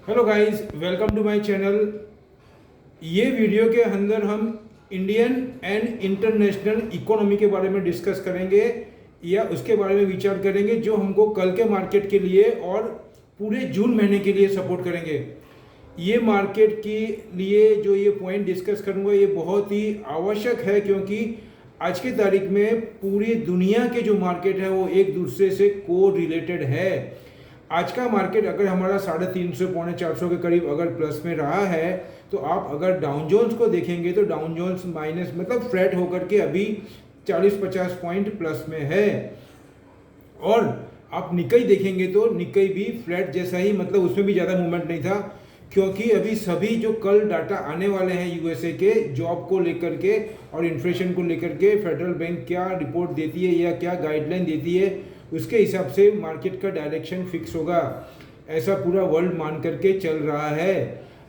Hello guys, welcome to my channel. ये video के अंदर हम इंडियन एंड इंटरनेशनल इकोनॉमी के बारे में डिस्कस करेंगे या उसके बारे में विचार करेंगे जो हमको कल के मार्केट के लिए और पूरे जून महीने के लिए सपोर्ट करेंगे। ये मार्केट के लिए जो ये पॉइंट डिस्कस करूँगा ये बहुत ही आवश्यक है, क्योंकि आज की तारीख में पूरी दुनिया के जो मार्केट है वो एक दूसरे से को रिलेटेड है। आज का मार्केट अगर हमारा 350 पौने 400 के करीब अगर प्लस में रहा है, तो आप अगर डाउन जोन्स को देखेंगे तो डाउन जोन्स माइनस मतलब फ्लैट होकर के अभी 40-50 पॉइंट प्लस में है। और आप निकाई देखेंगे तो निकाई भी फ्लैट जैसा ही, मतलब उसमें भी ज़्यादा मूवमेंट नहीं था, क्योंकि अभी सभी जो कल डाटा आने वाले हैं यूएसए के जॉब को लेकर के और इन्फ्लेशन को लेकर के फेडरल बैंक क्या रिपोर्ट देती है या क्या गाइडलाइन देती है, उसके हिसाब से मार्केट का डायरेक्शन फिक्स होगा, ऐसा पूरा वर्ल्ड मान करके चल रहा है।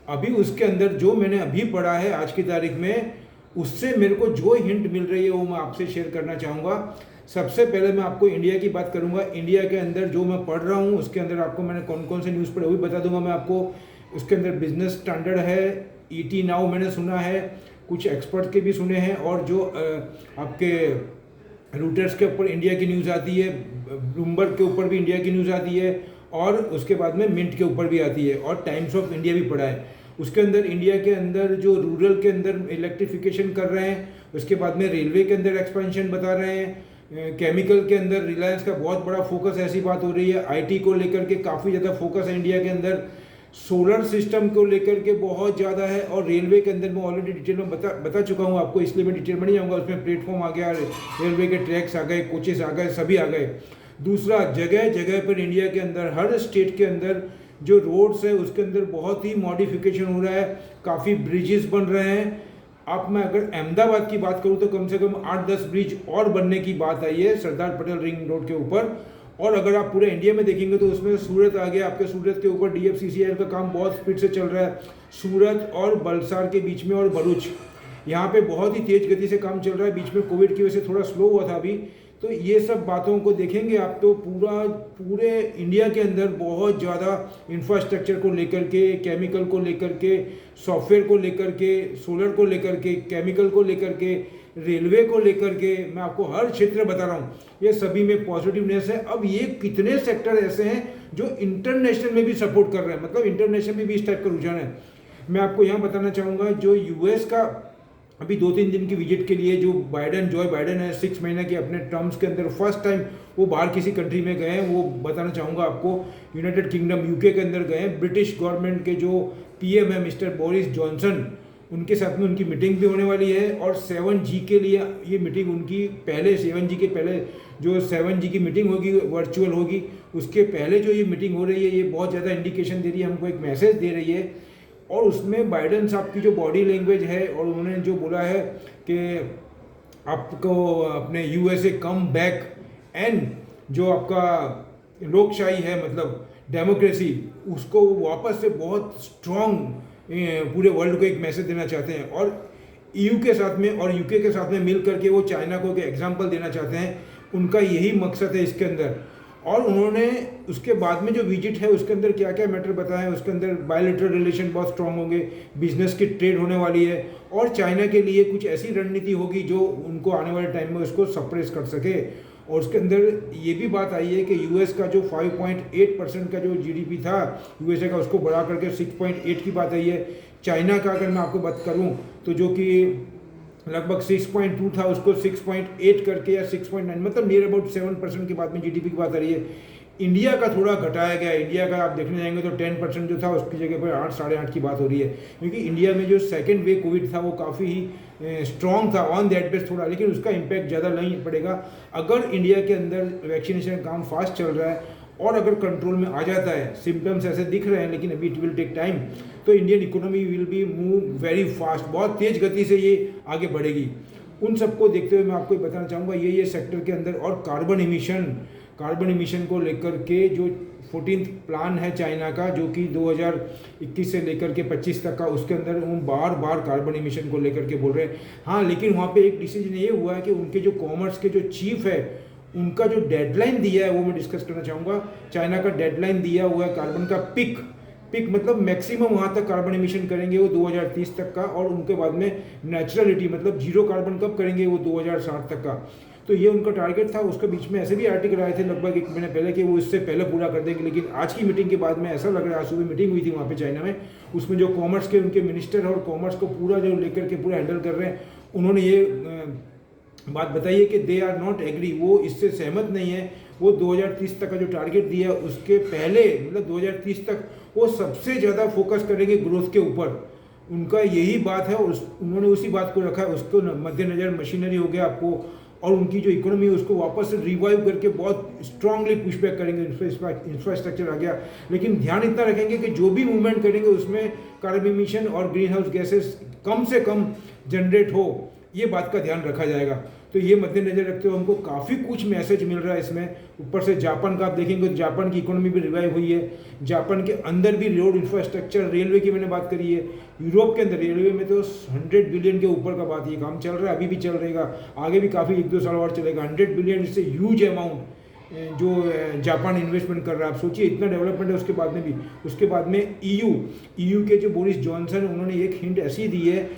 अभी उसके अंदर जो मैंने अभी पढ़ा है आज की तारीख में, उससे मेरे को जो हिंट मिल रही है वो मैं आपसे शेयर करना चाहूँगा। सबसे पहले मैं आपको इंडिया की बात करूँगा। इंडिया के अंदर जो मैं पढ़ रहा हूँ उसके अंदर आपको मैंने कौन कौन से न्यूज़ पढ़े वो भी बता दूंगा मैं आपको। उसके अंदर बिजनेस स्टैंडर्ड है, ईटी नाउ मैंने सुना है, कुछ एक्सपर्ट के भी सुने हैं, और जो आपके रूटर्स के ऊपर इंडिया की न्यूज़ आती है, ब्लूमबर्ग के ऊपर भी इंडिया की न्यूज़ आती है, और उसके बाद में मिंट के ऊपर भी आती है, और टाइम्स ऑफ इंडिया भी पढ़ा है। उसके अंदर इंडिया के अंदर जो रूरल के अंदर इलेक्ट्रिफिकेशन कर रहे हैं, उसके बाद में रेलवे के अंदर एक्सपेंशन बता रहे हैं, केमिकल के अंदर रिलायंस का बहुत बड़ा फोकस, ऐसी बात हो रही है। आईटी को लेकर के काफ़ी ज़्यादा फोकस है इंडिया के अंदर, सोलर सिस्टम को लेकर के बहुत ज़्यादा है, और रेलवे के अंदर मैं ऑलरेडी डिटेल में बता चुका हूँ आपको, इसलिए मैं डिटेल में नहीं जाऊँगा। उसमें प्लेटफॉर्म आ गया, रेलवे के ट्रैक्स आ गए, कोचेस आ गए, सभी आ गए। दूसरा, जगह जगह पर इंडिया के अंदर हर स्टेट के अंदर जो रोड्स है उसके अंदर बहुत ही मॉडिफिकेशन हो रहा है, काफ़ी ब्रिजेस बन रहे हैं। अब मैं अगर अहमदाबाद की बात करूँ तो कम से कम 8-10 ब्रिज और बनने की बात आई है सरदार पटेल रिंग रोड के ऊपर। और अगर आप पूरे इंडिया में देखेंगे तो उसमें सूरत आ गया, आपके सूरत के ऊपर डीएफसीसीआई का काम बहुत स्पीड से चल रहा है। सूरत और बलसाड़ के बीच में और भरूच, यहाँ पे बहुत ही तेज गति से काम चल रहा है। बीच में कोविड की वजह से थोड़ा स्लो हुआ था अभी, तो ये सब बातों को देखेंगे आप तो पूरे इंडिया के अंदर बहुत ज़्यादा इंफ्रास्ट्रक्चर को लेकर के, केमिकल को लेकर के, सॉफ्टवेयर को लेकर के, सोलर को लेकर के, केमिकल को लेकर के, रेलवे को लेकर के, मैं आपको हर क्षेत्र बता रहा हूँ, ये सभी में पॉजिटिवनेस है। अब ये कितने सेक्टर ऐसे हैं जो इंटरनेशनल में भी सपोर्ट कर रहे हैं, मतलब इंटरनेशनल में भी इस टाइप का रुझान है। मैं आपको यहाँ बताना चाहूँगा, जो यूएस का अभी 2-3 दिन की विजिट के लिए जो जॉय बाइडन है, 6 महीने के अपने टर्म्स के अंदर फर्स्ट टाइम वो बाहर किसी कंट्री में गए हैं, वो बताना चाहूँगा आपको। यूनाइटेड किंगडम यूके के अंदर गए हैं। ब्रिटिश गवर्नमेंट के जो पीएम है मिस्टर बोरिस जॉनसन, उनके साथ में उनकी मीटिंग भी होने वाली है। और 7G के लिए ये मीटिंग उनकी पहले 7G के पहले जो 7G की मीटिंग होगी वर्चुअल होगी, उसके पहले जो ये मीटिंग हो रही है ये बहुत ज़्यादा इंडिकेशन दे रही है, हमको एक मैसेज दे रही है। और उसमें बाइडन साहब की जो बॉडी लैंग्वेज है और उन्होंने जो बोला है कि आपको अपने यूएसए कम बैक, एंड जो आपका लोकशाही है मतलब डेमोक्रेसी, उसको वापस से बहुत स्ट्रॉन्ग पूरे वर्ल्ड को एक मैसेज देना चाहते हैं। और ईयू के साथ में और यूके के साथ में मिल करके वो चाइना को एक एग्जाम्पल देना चाहते हैं। उनका यही मकसद है इसके अंदर। और उन्होंने उसके बाद में जो विजिट है उसके अंदर क्या क्या मैटर बताया, उसके अंदर बायलैटरल रिलेशन बहुत स्ट्रांग होंगे, बिजनेस की ट्रेड होने वाली है, और चाइना के लिए कुछ ऐसी रणनीति होगी जो उनको आने वाले टाइम में उसको सप्रेस कर सके। और उसके अंदर ये भी बात आई है कि यूएस का जो 5.8% का जो जीडीपी था यूएसए का, उसको बढ़ा करके 6.8 की बात आई है। चाइना का अगर मैं आपको बात करूं तो जो कि लगभग 6.2 था, उसको 6.8 करके या 6.9, मतलब नियर अबाउट 7% की बात में जीडीपी की बात आ रही है। इंडिया का थोड़ा घटाया गया। इंडिया का आप देखने जाएंगे तो 10% जो था उसकी जगह पर 8-8.5 की बात हो रही है, क्योंकि इंडिया में जो सेकेंड वेव कोविड था वो काफ़ी ही स्ट्रॉन्ग था ऑन दैट बेस थोड़ा, लेकिन उसका इम्पैक्ट ज़्यादा नहीं पड़ेगा अगर इंडिया के अंदर वैक्सीनेशन काम फास्ट चल रहा है और अगर कंट्रोल में आ जाता है। सिम्टम्स ऐसे दिख रहे हैं लेकिन अभी इट विल टेक टाइम, तो Indian economy will be move very fast, बहुत तेज़ गति से ये आगे बढ़ेगी। उन सबको देखते हुए मैं आपको बताना चाहूँगा ये सेक्टर के अंदर। और कार्बन इमिशन को लेकर के जो 14th प्लान है चाइना का, जो कि 2021 से लेकर के 25 तक का, उसके अंदर वो बार बार कार्बन इमिशन को लेकर के बोल रहे हैं। हाँ, लेकिन वहाँ पे एक डिसीजन ये हुआ है कि उनके जो कॉमर्स के जो चीफ है उनका जो डेडलाइन दिया है वो मैं डिस्कस करना चाहूँगा। चाइना का डेडलाइन दिया हुआ है कार्बन का पिक पिक मतलब मैक्सिमम वहाँ तक कार्बन एमिशन करेंगे वो 2030 तक का, और उनके बाद में नेचुरलिटी मतलब जीरो कार्बन कब करेंगे वो 2060 तक का। तो ये उनका टारगेट था। उसके बीच में ऐसे भी आर्टिकल आए थे लगभग 1 महीने पहले कि वो इससे पहले पूरा कर देंगे, लेकिन आज की मीटिंग के बाद में ऐसा लग रहा है, आज सुबह मीटिंग हुई थी वहाँ पे चाइना में, उसमें जो कॉमर्स के उनके मिनिस्टर है और कॉमर्स को पूरा जो लेकर के पूरा हैंडल कर रहे हैं, उन्होंने ये बात बताई है कि दे आर नॉट एग्री, वो इससे सहमत नहीं है। वो 2030 तक का जो टारगेट दिया उसके पहले मतलब 2030 तक वो सबसे ज़्यादा फोकस करेंगे ग्रोथ के ऊपर, उनका यही बात है। और उन्होंने उसी बात को रखा है, उसको मद्देनजर मशीनरी हो गया आपको, और उनकी जो इकोनॉमी है उसको वापस से रिवाइव करके बहुत स्ट्रांगली पुशबैक करेंगे, इंफ्रास्ट्रक्चर आ गया। लेकिन ध्यान इतना रखेंगे कि जो भी मूवमेंट करेंगे उसमें कार्बन एमिशन और ग्रीन हाउस गैसेस कम से कम जनरेट हो, ये बात का ध्यान रखा जाएगा। तो ये मद्देनजर रखते हुए हमको काफ़ी कुछ मैसेज मिल रहा है इसमें। ऊपर से जापान का आप देखेंगे तो जापान की इकोनॉमी भी रिवाइव हुई है, जापान के अंदर भी रोड इंफ्रास्ट्रक्चर, रेलवे की मैंने बात करी है, यूरोप के अंदर रेलवे में तो 100 बिलियन के ऊपर का बात, ये काम चल रहा है, अभी भी चल रहेगा, आगे भी काफ़ी 1-2 साल और चलेगा। 100 बिलियन इससे ह्यूज अमाउंट जो जापान इन्वेस्टमेंट कर रहा है। आप सोचिए इतना डेवलपमेंट है उसके बाद में भी। उसके बाद में ईयू के जो बोरिस जॉनसन, उन्होंने एक हिंट ऐसी दी है,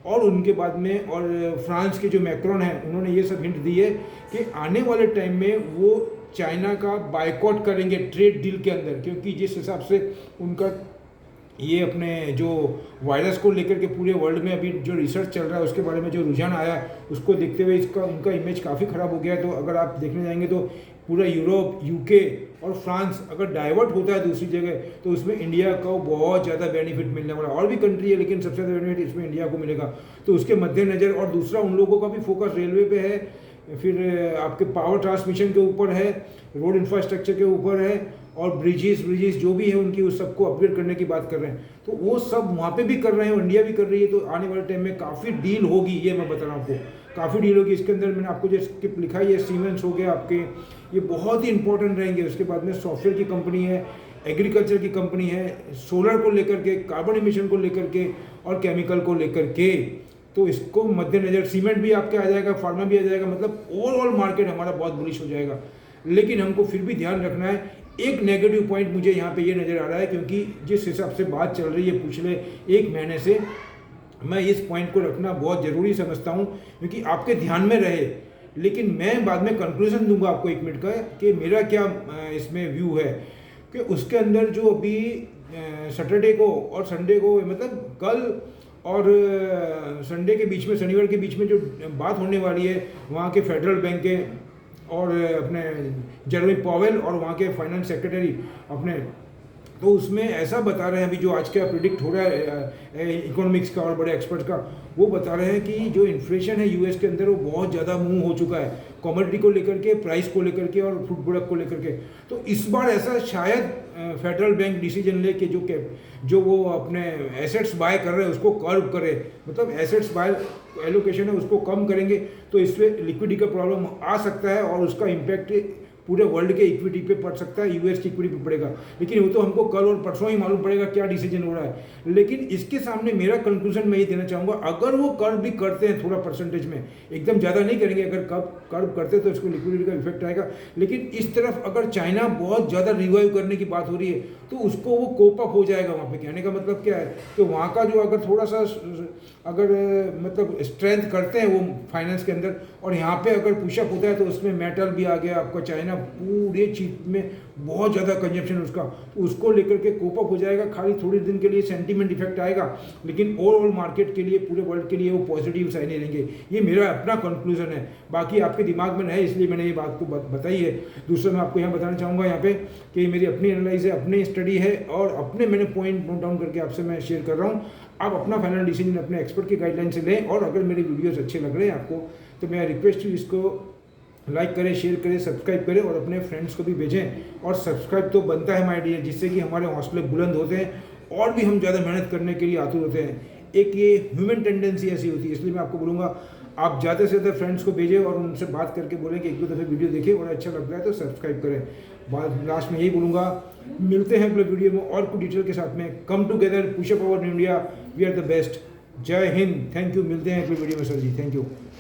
और उनके बाद में और फ्रांस के जो मैक्रोन हैं उन्होंने ये सब हिंट दी है कि आने वाले टाइम में वो चाइना का बायकॉट करेंगे ट्रेड डील के अंदर, क्योंकि जिस हिसाब से उनका ये अपने जो वायरस को लेकर के पूरे वर्ल्ड में अभी जो रिसर्च चल रहा है उसके बारे में जो रुझान आया है, उसको देखते हुए इसका उनका इमेज काफ़ी ख़राब हो गया है। तो अगर आप देखने जाएंगे तो पूरा यूरोप, यूके और फ्रांस अगर डाइवर्ट होता है दूसरी जगह, तो उसमें इंडिया को बहुत ज़्यादा बेनिफिट मिलने वाला। और भी कंट्री है लेकिन सबसे ज़्यादा बेनिफिट इसमें इंडिया को मिलेगा। तो उसके मद्देनज़र, और दूसरा उन लोगों का भी फोकस रेलवे पे है, फिर आपके पावर ट्रांसमिशन के ऊपर है, रोड इंफ्रास्ट्रक्चर के ऊपर है, और ब्रिजेस जो भी है उनकी उस सबको अपग्रेड करने की बात कर रहे हैं। तो वो सब वहाँ पे भी कर रहे हैं, इंडिया भी कर रही है। तो आने वाले टाइम में काफ़ी डील होगी, ये मैं बता रहा हूँ आपको, काफ़ी डील होगी। इसके अंदर मैंने आपको जो स्किप लिखा है, ये सीमेंस हो गया आपके, ये बहुत ही इंपॉर्टेंट रहेंगे। उसके बाद में सॉफ्टवेयर की कंपनी है, एग्रीकल्चर की कंपनी है, सोलर को लेकर के, कार्बन एमिशन को लेकर के, और केमिकल को लेकर के। तो इसको मद्देनजर सीमेंट भी आपके आ जाएगा, फार्मा भी आ जाएगा, मतलब ओवरऑल मार्केट हमारा बहुत बुलिश हो जाएगा। लेकिन हमको फिर भी ध्यान रखना है, एक नेगेटिव पॉइंट मुझे यहाँ पे ये नज़र आ रहा है, क्योंकि जिस हिसाब से बात चल रही है पिछले 1 महीने से, मैं इस पॉइंट को रखना बहुत ज़रूरी समझता हूँ, क्योंकि आपके ध्यान में रहे। लेकिन मैं बाद में कंक्लूजन दूंगा आपको 1 मिनट का कि मेरा क्या इसमें व्यू है, कि उसके अंदर जो अभी सैटरडे को और संडे को, मतलब कल और संडे के बीच में, शनिवार के बीच में जो बात होने वाली है वहाँ के फेडरल बैंक के और अपने जेरोमी पॉवेल और वहाँ के फाइनेंस सेक्रेटरी अपने, तो उसमें ऐसा बता रहे हैं, अभी जो आज का प्रिडिक्ट हो रहा है इकोनॉमिक्स का और बड़े एक्सपर्ट का, वो बता रहे हैं कि जो इन्फ्लेशन है यूएस के अंदर वो बहुत ज़्यादा मूव हो चुका है, कमोडिटी को लेकर के, प्राइस को लेकर के और फूड प्रोडक्ट को लेकर के। तो इस बार ऐसा शायद फेडरल बैंक डिसीजन ले कि जो वो अपने एसेट्स बाय कर रहे हैं उसको कर्व करे, मतलब एसेट्स बाय एलोकेशन है उसको कम करेंगे, तो इसमें लिक्विडिटी का प्रॉब्लम आ सकता है और उसका इम्पैक्ट पूरे वर्ल्ड के इक्विटी पे पड़ सकता है, यूएस की इक्विटी पे पड़ेगा। लेकिन वो तो हमको कल और परसों ही मालूम पड़ेगा क्या डिसीजन हो रहा है। लेकिन इसके सामने मेरा कंक्लूजन मैं ये देना चाहूँगा, अगर वो कर्व भी करते हैं थोड़ा परसेंटेज में, एकदम ज़्यादा नहीं करेंगे, अगर कर्व करते तो इसको लिक्विडिटी का इफेक्ट आएगा। लेकिन इस तरफ अगर चाइना बहुत ज़्यादा रिवाइव करने की बात हो रही है तो उसको वो कोप अप हो जाएगा वहाँ पे। कहने का मतलब क्या है कि वहाँ का जो अगर थोड़ा सा अगर मतलब स्ट्रेंथ करते हैं वो फाइनेंस के अंदर, और यहाँ पे अगर पुशअप होता है तो उसमें मेटल भी आ गया आपका, चाइना पूरे चीज में बहुत ज़्यादा कंजप्शन उसका, तो उसको लेकर के कोप अप हो जाएगा। खाली थोड़ी दिन के लिए सेंटीमेंट इफेक्ट आएगा, लेकिन ओवरऑल मार्केट के लिए, पूरे वर्ल्ड के लिए वो पॉजिटिव साइन ही रहेंगे। ये मेरा अपना कंक्लूजन है, बाकी आपके दिमाग में है इसलिए मैंने ये बात को बताई है। दूसरा मैं आपको यहाँ बताना चाहूँगा यहाँ पे कि मेरी अपनी एनालाइज है, अपनी स्टडी है, और अपने मैंने पॉइंट नोट डाउन करके आपसे मैं शेयर कर रहा हूँ। आप अपना फाइनल डिसीजन अपने एक्सपर्ट की गाइडलाइन से लें, और अगर मेरे वीडियोस अच्छे लग रहे हैं आपको तो मैं रिक्वेस्ट हूँ इसको लाइक करें, शेयर करें, सब्सक्राइब करें और अपने फ्रेंड्स को भी भेजें। और सब्सक्राइब तो बनता है माय डियर, जिससे कि हमारे हौसले बुलंद होते हैं और भी हम ज़्यादा मेहनत करने के लिए आतुर होते हैं। एक ये ह्यूमन टेंडेंसी ऐसी होती है, इसलिए मैं आपको बोलूँगा आप ज़्यादा से ज़्यादा फ्रेंड्स को भेजें और उनसे बात करके बोलें कि 1-2 दफ़े वीडियो देखें और अच्छा लगता है तो सब्सक्राइब करें। बाद लास्ट में यही बोलूँगा, मिलते हैं अगले वीडियो में और कुछ डिटेल के साथ में। Come together, push up our India, we are the best. Jai Hind, thank you. मिलते हैं अगले वीडियो में सर जी, थैंक यू।